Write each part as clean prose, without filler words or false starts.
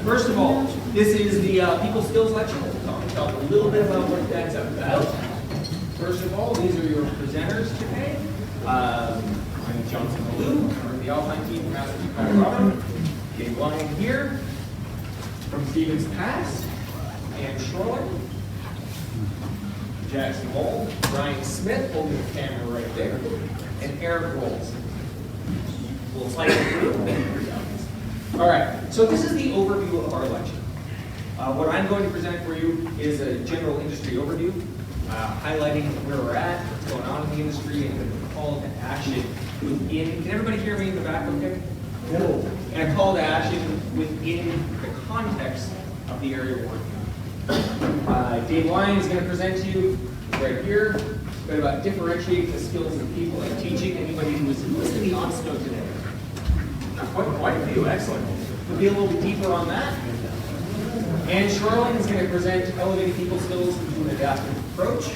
First of all, this is the people skills lecture. We'll talk a little bit about what that's about. First of all, these are your presenters today. I'm Johnson Blue, from the Alpine team from Massachusetts, Colorado. Dave Lyon here from Stevens Pass and Shoreline. Jackson Hall, Brian Smith holding the camera right there, and Eric Rolls. We'll cycle through. All right, so this is the overview of our lecture. What I'm going to present for you is a general industry overview, highlighting where we're at, what's going on in the industry, and a call to action within. Can everybody hear me in the back okay? No. And a call to action within the context of the area we're working on. Dave Lyon is going to present to you right here a bit about differentiating the skills of people and teaching. Anybody who is listening on Snow today? Quite a few, excellent. We'll be a little bit deeper on that. And Shoreline is going to present elevating people skills through an adaptive approach.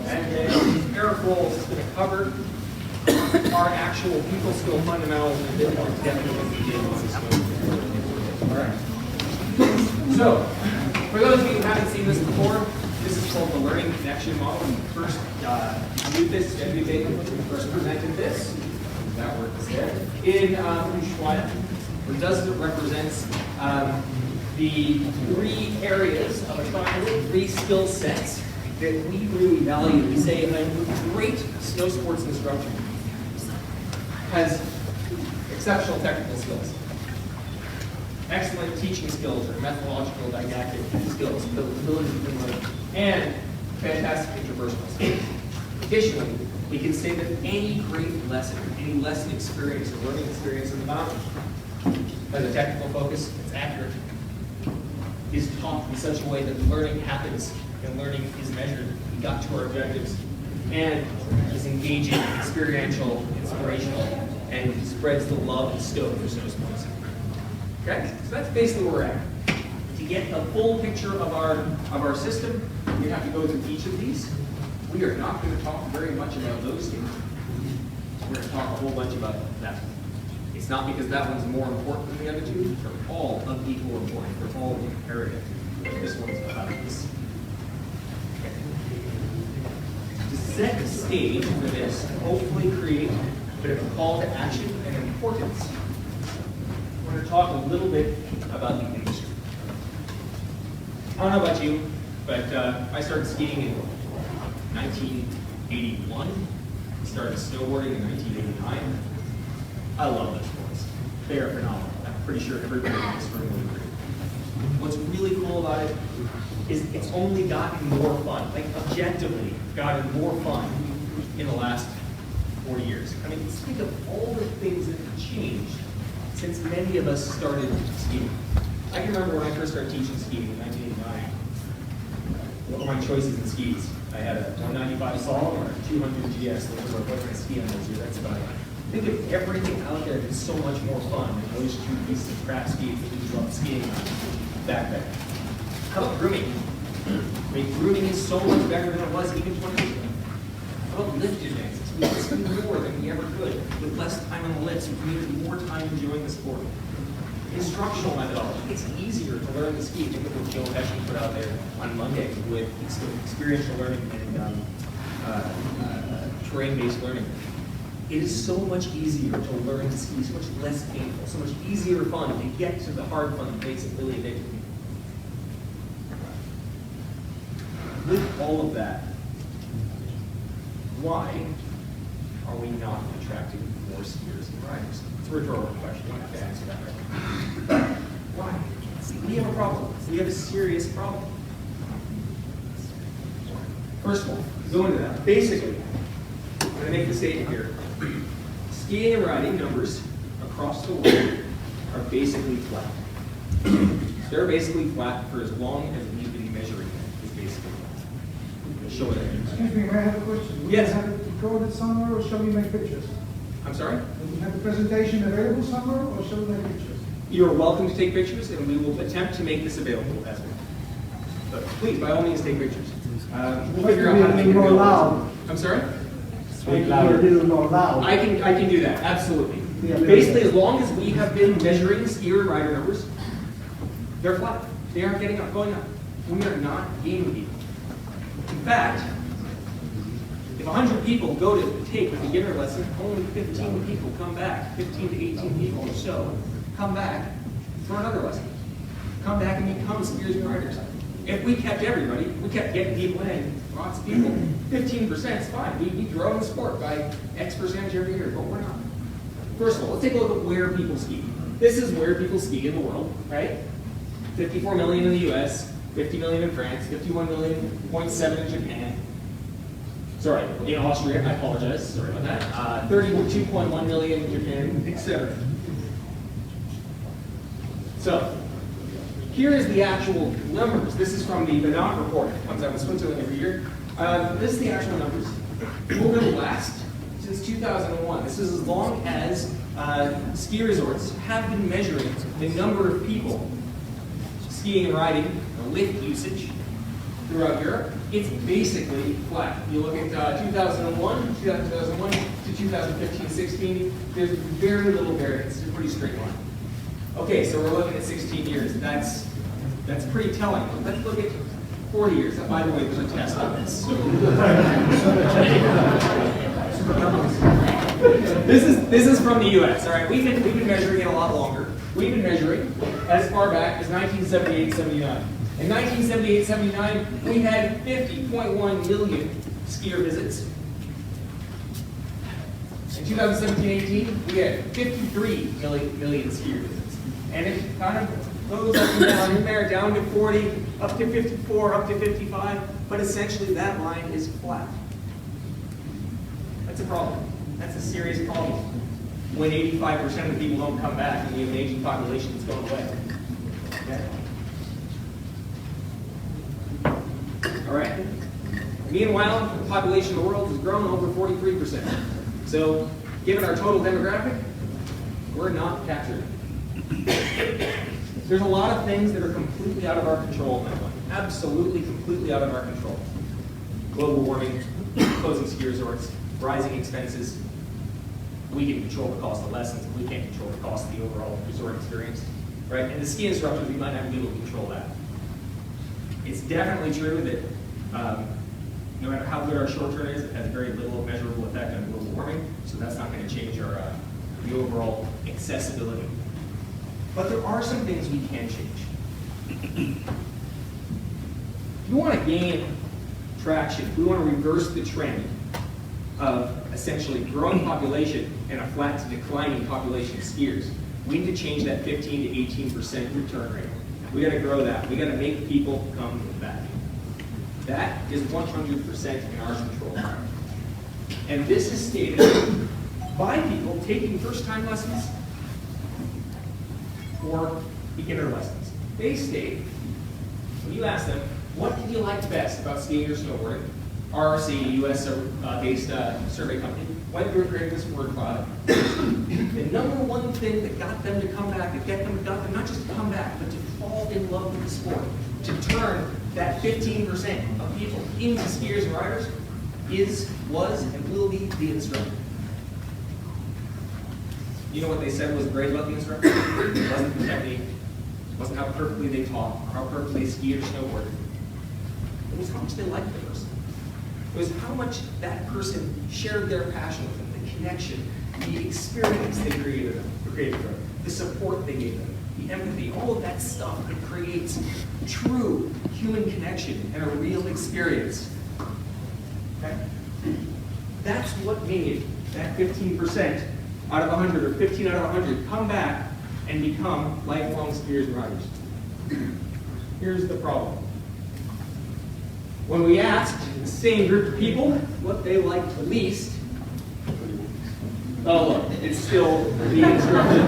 And then Eric Rolls is going to cover our actual people skill fundamentals in a bit more depth than we did on Snow. All right. So, for those of you who haven't seen this before, this is called the learning connection model. We first used this when we first presented this. That works there. In Schweiz, what it does is it represents the three areas of a triangle, three skill sets that we really value. We say a great snow sports instructor has exceptional technical skills, excellent teaching skills or methodological didactic skills, ability to learn, and fantastic interpersonal skills. Additionally, we can say that any great lesson, any lesson experience or learning experience in the mountain has a technical focus, it's accurate, is taught in such a way that learning happens and learning is measured, we got to our objectives, and is engaging, experiential, inspirational, and spreads the love and stoke for snow sports. Okay, so that's basically where we're at. To get a full picture of our system, we have to go through each of these. We are not going to talk very much about those things. We're going to talk a whole bunch about that. It's not because that one's more important than the other two. They're all of equal importance. They're all imperative. This one's about this. To set the stage for this, and hopefully create a bit of a call to action and importance, we're going to talk a little bit about the industry. I don't know about you, but I started skiing in 1981. Started snowboarding in 1989. I love those sports. They are phenomenal. I'm pretty sure everybody in this room will agree. What's really cool about it is it's only gotten more fun. Like objectively, gotten more fun in the last 4 years. I mean, think of all the things that have changed since many of us started skiing. I can remember when I first started teaching skiing in 1989. What were my choices in skis? I had a 195 Sol or a 200 GS. Those were what I ski on those years. That's about it. Think of everything out there that's so much more fun than those two pieces of crap skis that we grew up skiing on back then. How about grooming? I mean, grooming is so much better than it was even 20 years ago. How about lift advances? We ski more than we ever could with less time on the lifts. We needed more time enjoying the sport. Instructional methodology. It's easier to learn to ski. Look at what Joe Hession put out there on Monday with experiential learning and terrain-based learning. It is so much easier to learn to ski, so much less painful, so much easier fun to get to the hard fun that makes it really addictive. With all of that, why are we not attracting more skiers and riders? It's a rhetorical question. You don't have to answer that right. Why? We have a problem. We have a serious problem. First of all, go into that. Basically, I'm going to make the statement here. Skiing and riding numbers across the world are basically flat. They're basically flat for as long as we've been measuring them. It's basically flat. Show it. Excuse me, may I have a question? Will Yes. you have it recorded somewhere or shall we make pictures? I'm sorry? Will you have the presentation available somewhere or shall we make pictures? You're welcome to take pictures, and we will attempt to make this available as well. But please, by all means, take pictures. We'll figure out how to make it more available. loud. I'm sorry? Speak louder. A little more loud. I can do that, absolutely. Yeah, Basically, as long as we have been measuring skier and rider numbers, They're flat. They aren't getting up, going up. We are not gaining people. In fact, if 100 people go to take a beginner lesson, only 15 people come back, 15 to 18 people or so come back for another lesson. Come back and become skiers and riders. If we kept everybody, we kept getting people in, lots of people, 15% is fine. We grow the sport by X percentage every year, but we're not. First of all, let's take a look at where people ski. This is where people ski in the world, right? 54 million in the US, 50 million in France, 51 million, 0.7 in Japan. Sorry, in Austria, I apologize, sorry about that. 32.1 million in Japan, etc. So, here is the actual numbers. This is from the Banat report. It comes out in Switzerland every year. This is the actual numbers. Over the last, since 2001, this is as long as ski resorts have been measuring the number of people skiing and riding, or lift usage, throughout Europe. It's basically flat. You look at 2001 to 2015-16, there's very little variance. It's a pretty straight line. Okay, so we're looking at 16 years. That's pretty telling. Let's look at 40 years. By the way, there's a test on this. So. This is from the U.S. All right, we've been measuring it a lot longer. We've been measuring as far back as 1978-79. In 1978-79, we had 50.1 million skier visits. In 2017-18, we had 53 million skier visits. And it kind of goes up and down in there, down to 40, up to 54, up to 55, but essentially that line is flat. That's a problem. That's a serious problem. When 85% of the people don't come back and we have an aging population that's going away. Okay? All right. Meanwhile, the population of the world has grown over 43%. So, given our total demographic, we're not captured. There's a lot of things that are completely out of our control in that one. Absolutely, completely out of our control. Global warming, closing ski resorts, rising expenses. We can control the cost of lessons, but we can't control the cost of the overall resort experience. Right? And the ski instructors, we might not be able to control that. It's definitely true that no matter how good our short term is, it has very little measurable effect on global warming, so that's not going to change our the overall accessibility. But there are some things we can change. If you want to gain traction, if we want to reverse the trend of essentially growing population and a flat to declining population of skiers, we need to change that 15 to 18% return rate. We got to grow that. We got to make people come back. That is 100% in our control. And this is stated by people taking first-time lessons or beginner lessons. They state, when you ask them, what did you like best about skiing or snowboarding? RRC, US-based survey company, went through and created this word cloud. The number one thing that got them to come back, that got them not just to come back, but to fall in love with the sport, to turn that 15% of people into skiers and riders, was, and will be the instructor. You know what they said was great about the instructor? It wasn't the technique. It wasn't how perfectly they taught, or how perfectly they skied or snowboarded. It was how much they liked the person. It was how much that person shared their passion with them, the connection, the experience they created for them, the support they gave them, the empathy, all of that stuff that creates true human connection and a real experience. Okay? That's what made that 15% out of 100 or 15 out of 100 come back and become lifelong skiers and riders. Here's the problem. When we asked the same group of people what they liked the least, oh look, it's still the instructor.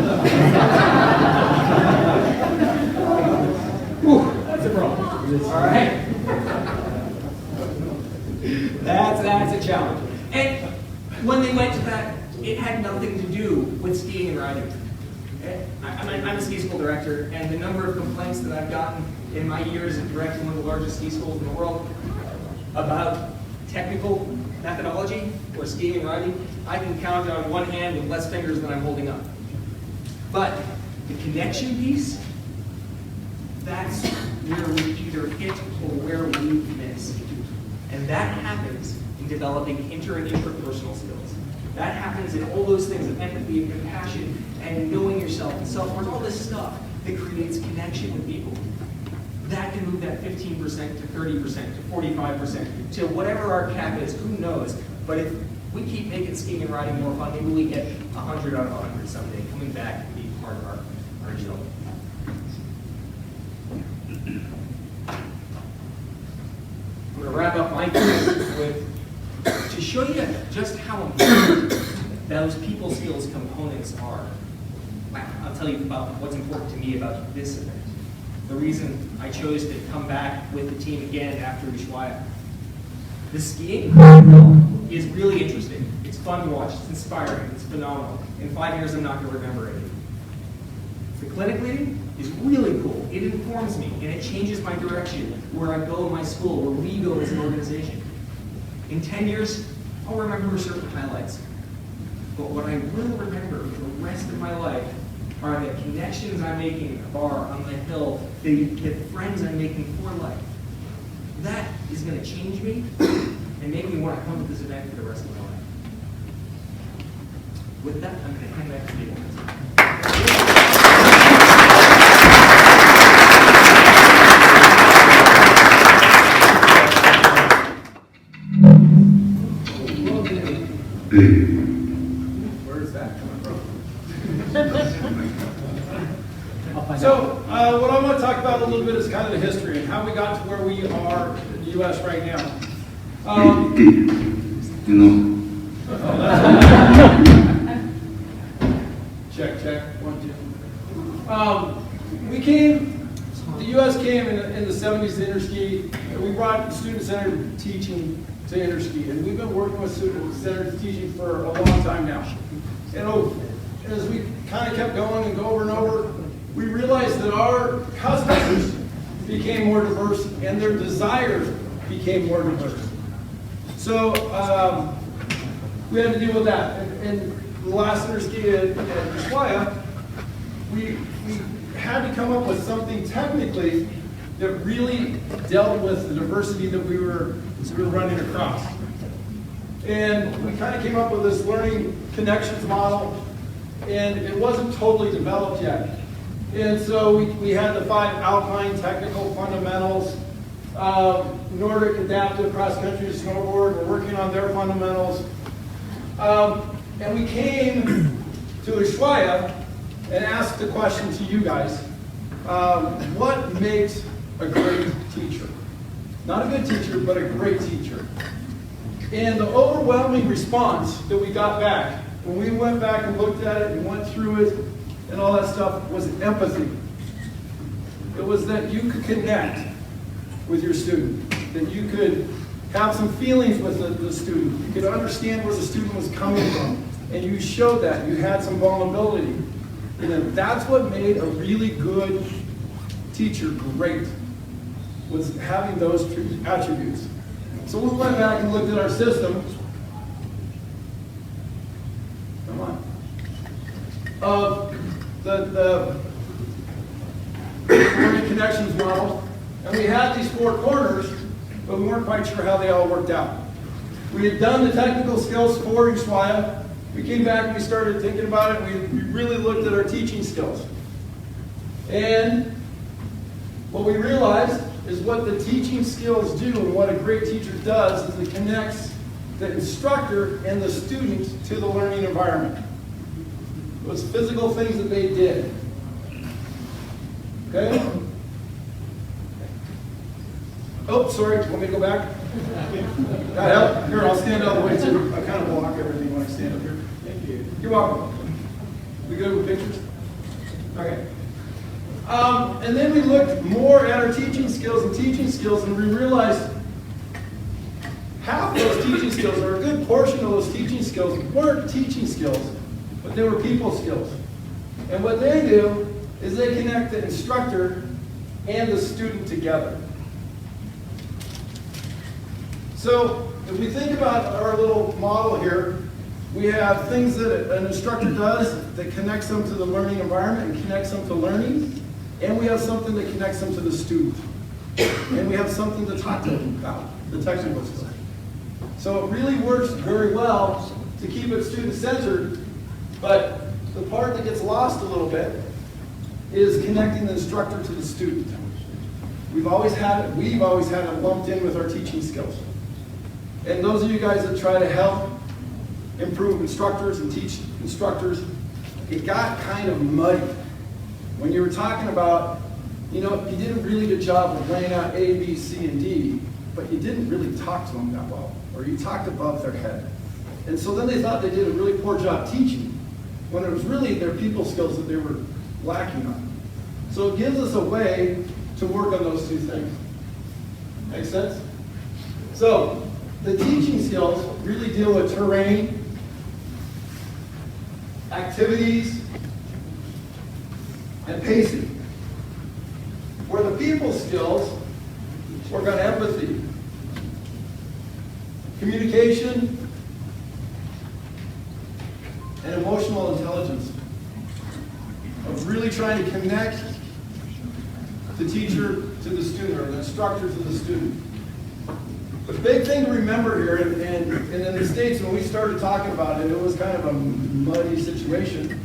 Whew, that's a problem. All right. That's a challenge. And when they went to that, it had nothing to do with skiing and riding. Okay? I'm a ski school director, and the number of complaints that I've gotten in my years of directing one of the largest ski schools in the world about technical methodology or skiing and riding, I can count on one hand with less fingers than I'm holding up. But the connection piece, that's where we either hit or where we miss. And that happens in developing inter and interpersonal skills. That happens in all those things of empathy and compassion and knowing yourself and self-worth, all this stuff that creates connection with people. That can move that 15% to 30% to 45% to whatever our cap is, who knows. But if we keep making skiing and riding more fun, maybe we get 100 out of 100 someday, coming back and being part of our job. I'm going to wrap up my piece with, to show you just how important those people skills components are. I'll tell you about what's important to me about this event. The reason I chose to come back with the team again after Ushuaia. The skiing is really interesting. It's fun to watch, it's inspiring, it's phenomenal. In 5 years, I'm not going to remember it. The clinic leading is really cool. It informs me, and it changes my direction, where I go in my school, where we go as an organization. In 10 years, I'll remember certain highlights. But what I will remember for the rest of my life are the connections I'm making at the bar, on the hill, the friends I'm making for life. That is going to change me and make me want to come to this event for the rest of my life. With that, I'm going to hand back to you. Where's that coming from? So, what I want to talk about a little bit is kind of the history and how we got to where we are in the U.S. right now. Check, check, 1, 2. We came, the U.S. came in the 70s to Interski, and we brought student-centered teaching to Interski, and we've been working with student-centered teaching for a long time now. And as we kind of kept going and go over and over, we realized that our customers became more diverse and their desires became more diverse. So we had to deal with that. And the last Interski at Ushuaia, we had to come up with something technically that really dealt with the diversity that we were running across. And we kind of came up with this learning connections model, and it wasn't totally developed yet. And so we had the 5 outline technical fundamentals. Nordic, adaptive, cross-country, snowboard, we're working on their fundamentals. And we came to Ushuaia and asked the question to you guys, what makes a great teacher? Not a good teacher, but a great teacher. And the overwhelming response that we got back, when we went back and looked at it and went through it and all that stuff, was empathy. It was that you could connect with your student, that you could have some feelings with the student, you could understand where the student was coming from, and you showed that, you had some vulnerability. And that's what made a really good teacher great, was having those attributes. So we went back and looked at our system. Come on. Of the learning connections model. And we had these 4 corners, but we weren't quite sure how they all worked out. We had done the technical skills for Ushuaia. We came back and we started thinking about it. We really looked at our teaching skills. And what we realized is what the teaching skills do and what a great teacher does is it connects the instructor and the student to the learning environment. It was physical things that they did. Okay? Oh, sorry, want me to go back? That help? Here, I'll stand out of the way too. I kind of block everything when I stand up here. Thank you. You're welcome. We good with pictures? Okay. And then we looked more at our teaching skills, and we realized half of those teaching skills, or a good portion of those teaching skills, weren't teaching skills, but they were people skills. And what they do is they connect the instructor and the student together. So if we think about our little model here, we have things that an instructor does that connects them to the learning environment and connects them to learning. and we have something that connects them to the student. And we have something to talk to them about, the technical skills. So it really works very well to keep it student-centered, but the part that gets lost a little bit is connecting the instructor to the student. We've always had it lumped in with our teaching skills. And those of you guys that try to help improve instructors and teach instructors, it got kind of muddy. When you were talking about, you did a really good job of laying out A, B, C, and D, but you didn't really talk to them that well, or you talked above their head. And so then they thought they did a really poor job teaching, when it was really their people skills that they were lacking on. So it gives us a way to work on those two things. Make sense? So the teaching skills really deal with terrain, activities, and pacing. Where the people skills work on empathy, communication, and emotional intelligence. Of really trying to connect the teacher to the student, or the instructor to the student. The big thing to remember here, and in the States when we started talking about it, it was kind of a muddy situation.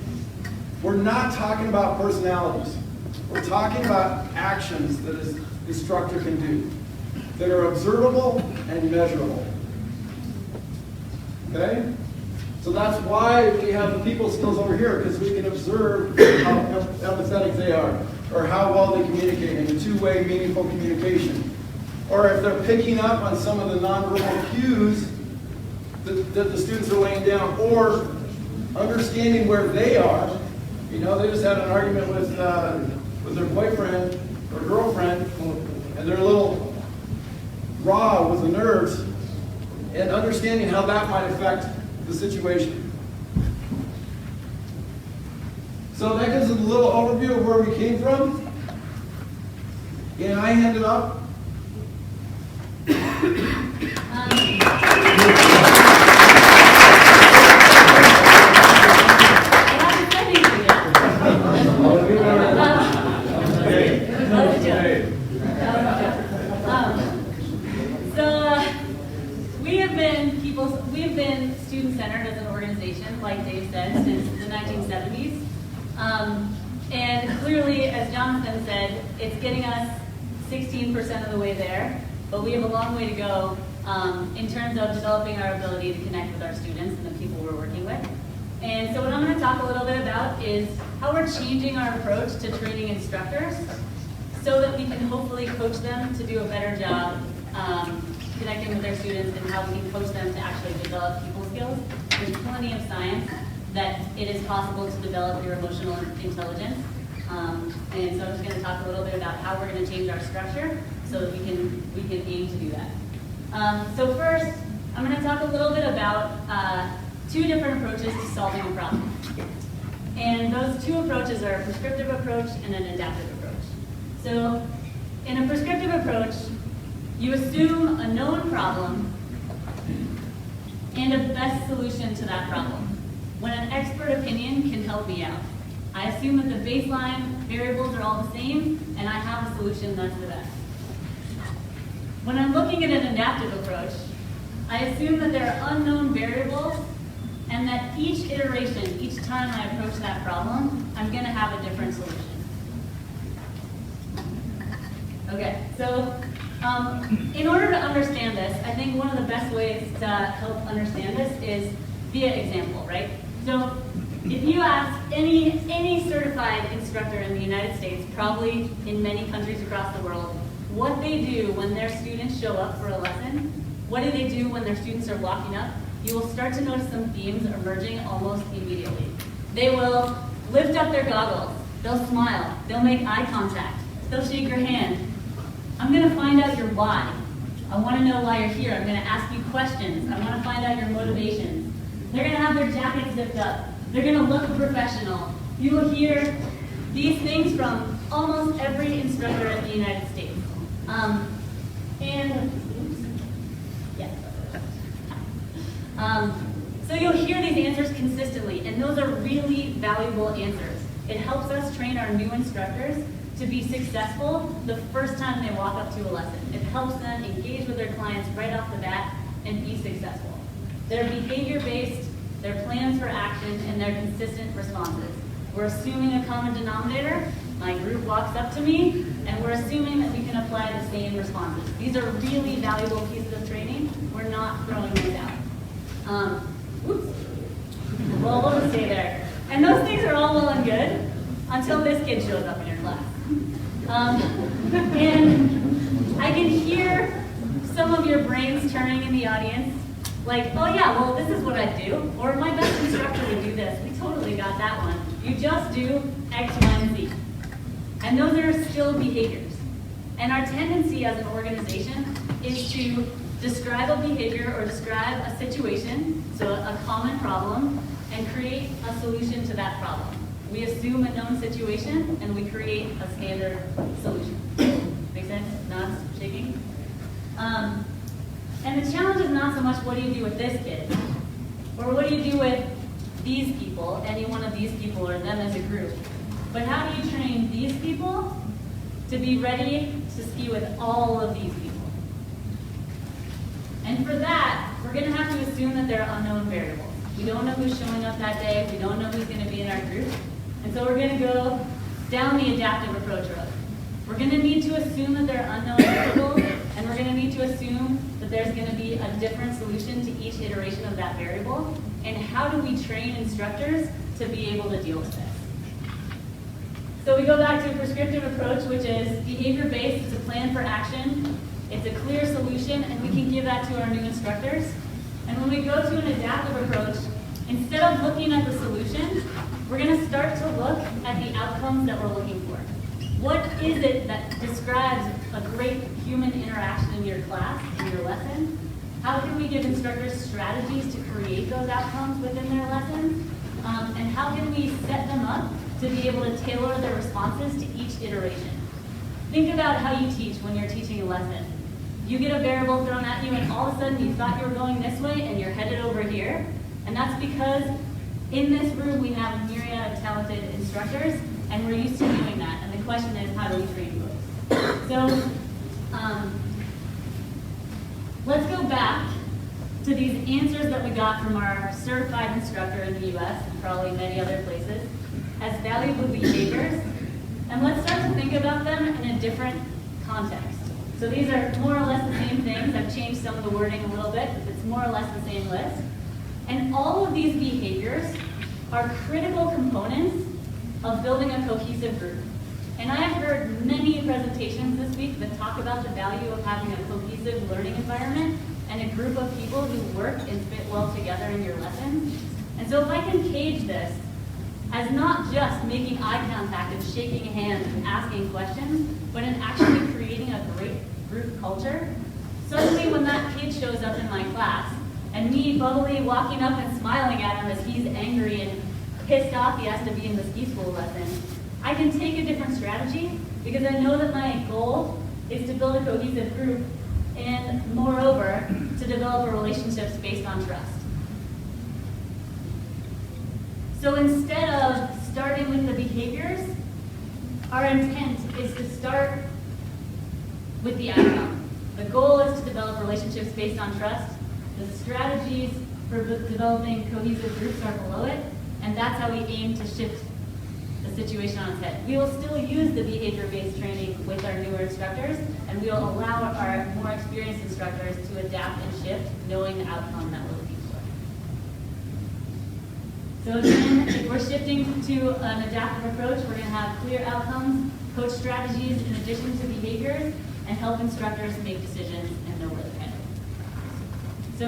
We're not talking about personalities. We're talking about actions that an instructor can do that are observable and measurable. Okay? So that's why we have the people skills over here, because we can observe how empathetic they are, or how well they communicate in a two-way meaningful communication. Or if they're picking up on some of the nonverbal cues that the students are laying down, or understanding where they are. They just had an argument with their boyfriend or girlfriend, and they're a little raw with the nerves, and understanding how that might affect the situation. So that gives us a little overview of where we came from. And I hand it up. We've been student-centered as an organization, like Dave said, since the 1970s. And clearly, as Jonathan said, it's getting us 16% of the way there, but we have a long way to go in terms of developing our ability to connect with our students and the people we're working with. And so what I'm going to talk a little bit about is how we're changing our approach to training instructors so that we can hopefully coach them to do a better job connecting with their students, and how we can coach them to actually develop people skills. There's plenty of science that it is possible to develop your emotional intelligence. And so I'm just going to talk a little bit about how we're going to change our structure so that we can aim to do that. So first, I'm going to talk a little bit about two different approaches to solving a problem. And those two approaches are a prescriptive approach and an adaptive approach. So in a prescriptive approach, you assume a known problem and a best solution to that problem. When an expert opinion can help me out. I assume that the baseline variables are all the same, and I have a solution that's the best. When I'm looking at an adaptive approach, I assume that there are unknown variables, and that each iteration, each time I approach that problem, I'm going to have a different solution. Okay, so in order to understand this, I think one of the best ways to help understand this is via example, right? So if you ask any certified instructor in the United States, probably in many countries across the world, what they do when their students show up for a lesson, what do they do when their students are walking up, you will start to notice some themes emerging almost immediately. They will lift up their goggles, they'll smile, they'll make eye contact, they'll shake your hand. I'm going to find out your why. I want to know why you're here. I'm going to ask you questions. I want to find out your motivations. They're going to have their jacket zipped up. They're going to look professional. You will hear these things from almost every instructor in the United States. So you'll hear these answers consistently, and those are really valuable answers. It helps us train our new instructors to be successful the first time they walk up to a lesson. It helps them engage with their clients right off the bat and be successful. They're behavior-based, their plans for action, and their consistent responses. We're assuming a common denominator. My group walks up to me, and we're assuming that we can apply the same responses. These are really valuable pieces of training. We're not throwing these out. Oops. Well, we'll just stay there. And those things are all well and good until this kid shows up in your class. And I can hear some of your brains turning in the audience, like, oh yeah, well this is what I do, or my best instructor would do this. We totally got that one. You just do X, Y, and Z. And those are still behaviors. And our tendency as an organization is to describe a behavior or describe a situation, so a common problem, and create a solution to that problem. We assume a known situation and we create a standard solution. Make sense? Nods, shaking? And the challenge is not so much what do you do with this kid, or what do you do with these people, any one of these people or them as a group, but how do you train these people to be ready to ski with all of these people? And for that, we're going to have to assume that there are unknown variables. We don't know who's showing up that day. We don't know who's going to be in our group. And so we're going to go down the adaptive approach road. We're going to need to assume that there are unknown variables, and we're going to need to assume that there's going to be a different solution to each iteration of that variable. And how do we train instructors to be able to deal with this? So we go back to a prescriptive approach, which is behavior-based. It's a plan for action. It's a clear solution, and we can give that to our new instructors. And when we go to an adaptive approach, instead of looking at the solution, we're going to start to look at the outcomes that we're looking for. What is it that describes a great human interaction in your class, in your lesson? How can we give instructors strategies to create those outcomes within their lessons? And how can we set them up to be able to tailor their responses to each iteration? Think about how you teach when you're teaching a lesson. You get a variable thrown at you and all of a sudden you thought you were going this way and you're headed over here. And that's because in this room we have a myriad of talented instructors and we're used to doing that. And the question is, how do we train those? So let's go back to these answers that we got from our certified instructor in the US and probably many other places as valuable behaviors. And let's start to think about them in a different context. So these are more or less the same things. I've changed some of the wording a little bit, but it's more or less the same list. And all of these behaviors are critical components of building a cohesive group. And I have heard many presentations this week that talk about the value of having a cohesive learning environment and a group of people who work and fit well together in your lessons. And so if I can cage this as not just making eye contact and shaking hands and asking questions, but in actually creating a great group culture, suddenly when that kid shows up in my class, and me bubbly walking up and smiling at him as he's angry and pissed off he has to be in the ski school lesson, I can take a different strategy because I know that my goal is to build a cohesive group and, moreover, to develop relationships based on trust. So instead of starting with the behaviors, our intent is to start with the outcome. The goal is to develop relationships based on trust. The strategies for developing cohesive groups are below it, and that's how we aim to shift the situation on its head. We will still use the behavior-based training with our newer instructors, and we will allow our more experienced instructors to adapt and shift, knowing the outcome that we're looking for. So again, if we're shifting to an adaptive approach, we're going to have clear outcomes, coach strategies in addition to behaviors, and help instructors make decisions and know where they're headed. So,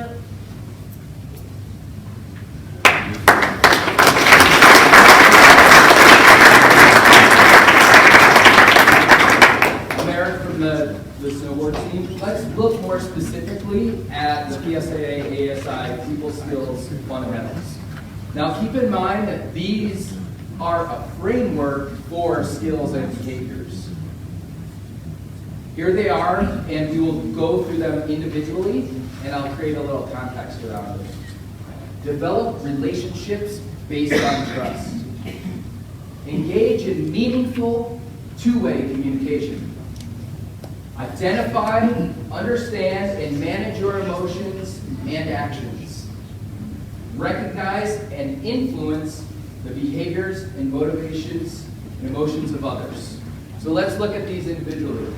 I'm Eric from the snowboard team. Let's look more specifically at the PSIA-AASI People Skills Fundamentals. Now keep in mind that these are a framework for skills and behaviors. Here they are, and we will go through them individually, and I'll create a little context around them. Develop relationships based on trust. Engage in meaningful, two-way communication. Identify, understand, and manage your emotions and actions. Recognize and influence the behaviors and motivations and emotions of others. So let's look at these individually.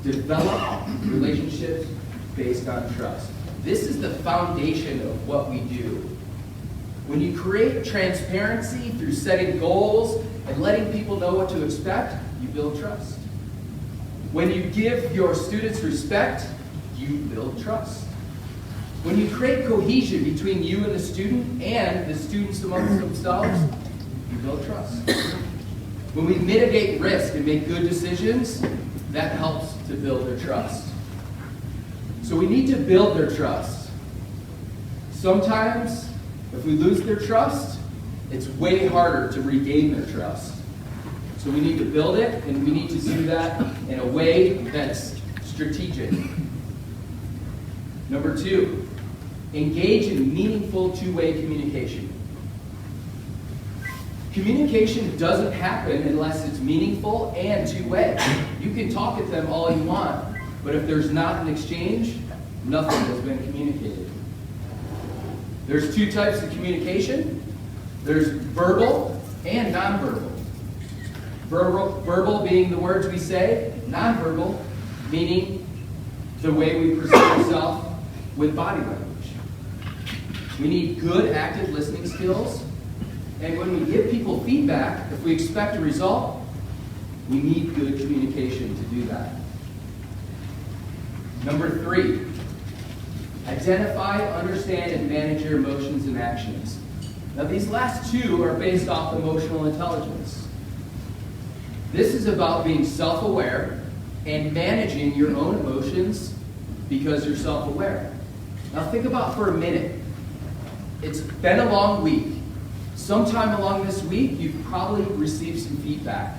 Develop relationships based on trust. This is the foundation of what we do. When you create transparency through setting goals and letting people know what to expect, you build trust. When you give your students respect, you build trust. When you create cohesion between you and the students amongst themselves, you build trust. When we mitigate risk and make good decisions, that helps to build their trust. So we need to build their trust. Sometimes, if we lose their trust, it's way harder to regain their trust. So we need to build it, and we need to do that in a way that's strategic. Number 2, engage in meaningful two-way communication. Communication doesn't happen unless it's meaningful and two-way. You can talk at them all you want, but if there's not an exchange, nothing has been communicated. There's 2 types of communication. There's verbal and nonverbal. Verbal being the words we say, nonverbal meaning the way we present ourselves with body language. We need good active listening skills, and when we give people feedback, if we expect a result, we need good communication to do that. Number 3, identify, understand, and manage your emotions and actions. Now these last 2 are based off emotional intelligence. This is about being self-aware and managing your own emotions because you're self-aware. Now think about for a minute. It's been a long week. Sometime along this week, you've probably received some feedback.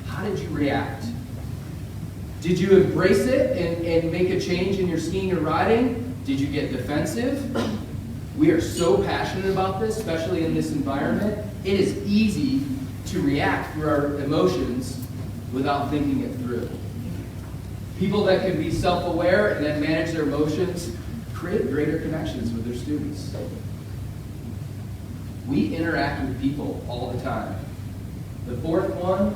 How did you react? Did you embrace it and make a change in your skiing or riding? Did you get defensive? We are so passionate about this, especially in this environment. It is easy to react through our emotions without thinking it through. People that can be self-aware and then manage their emotions create greater connections with their students. We interact with people all the time. The 4th one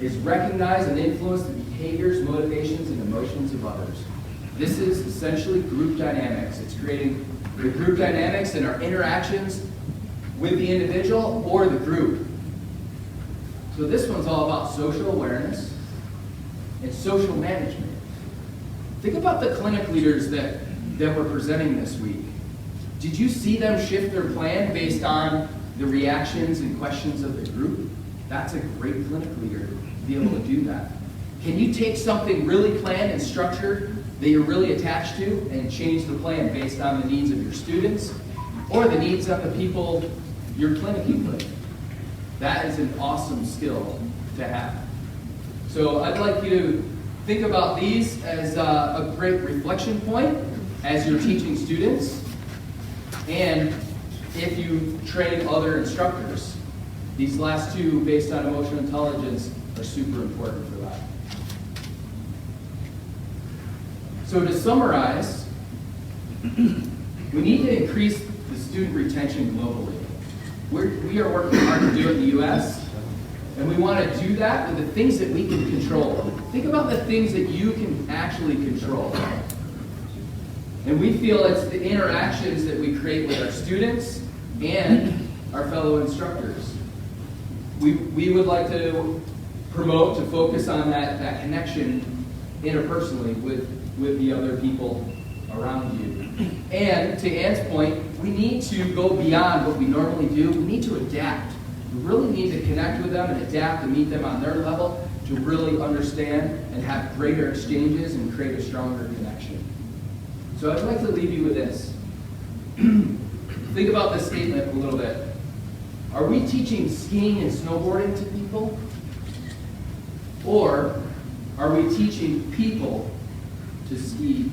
is recognize and influence the behaviors, motivations, and emotions of others. This is essentially group dynamics. It's creating the group dynamics in our interactions with the individual or the group. So this one's all about social awareness and social management. Think about the clinic leaders that were presenting this week. Did you see them shift their plan based on the reactions and questions of the group? That's a great clinic leader to be able to do that. Can you take something really planned and structured that you're really attached to and change the plan based on the needs of your students or the needs of the people you're clinicking with? That is an awesome skill to have. So I'd like you to think about these as a great reflection point as you're teaching students and if you train other instructors. These last 2, based on emotional intelligence, are super important for that. So to summarize, we need to increase the student retention globally. We are working hard to do it in the U.S., and we want to do that with the things that we can control. Think about the things that you can actually control. And we feel it's the interactions that we create with our students and our fellow instructors. We would like to promote, to focus on that connection interpersonally with the other people around you. And to Ann's point, we need to go beyond what we normally do. We need to adapt. We really need to connect with them and adapt and meet them on their level to really understand and have greater exchanges and create a stronger connection. So I'd like to leave you with this. Think about this statement a little bit. Are we teaching skiing and snowboarding to people? Or are we teaching people to ski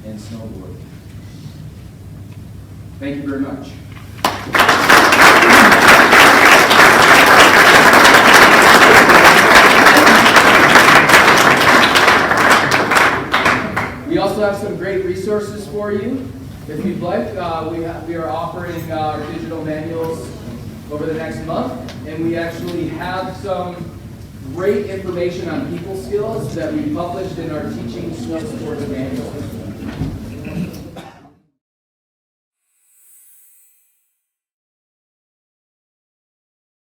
and snowboard? Thank you very much. have some great resources for you. If you'd like, we are offering our digital manuals over the next month, and we actually have some great information on people skills that we published in our teaching skills course manual.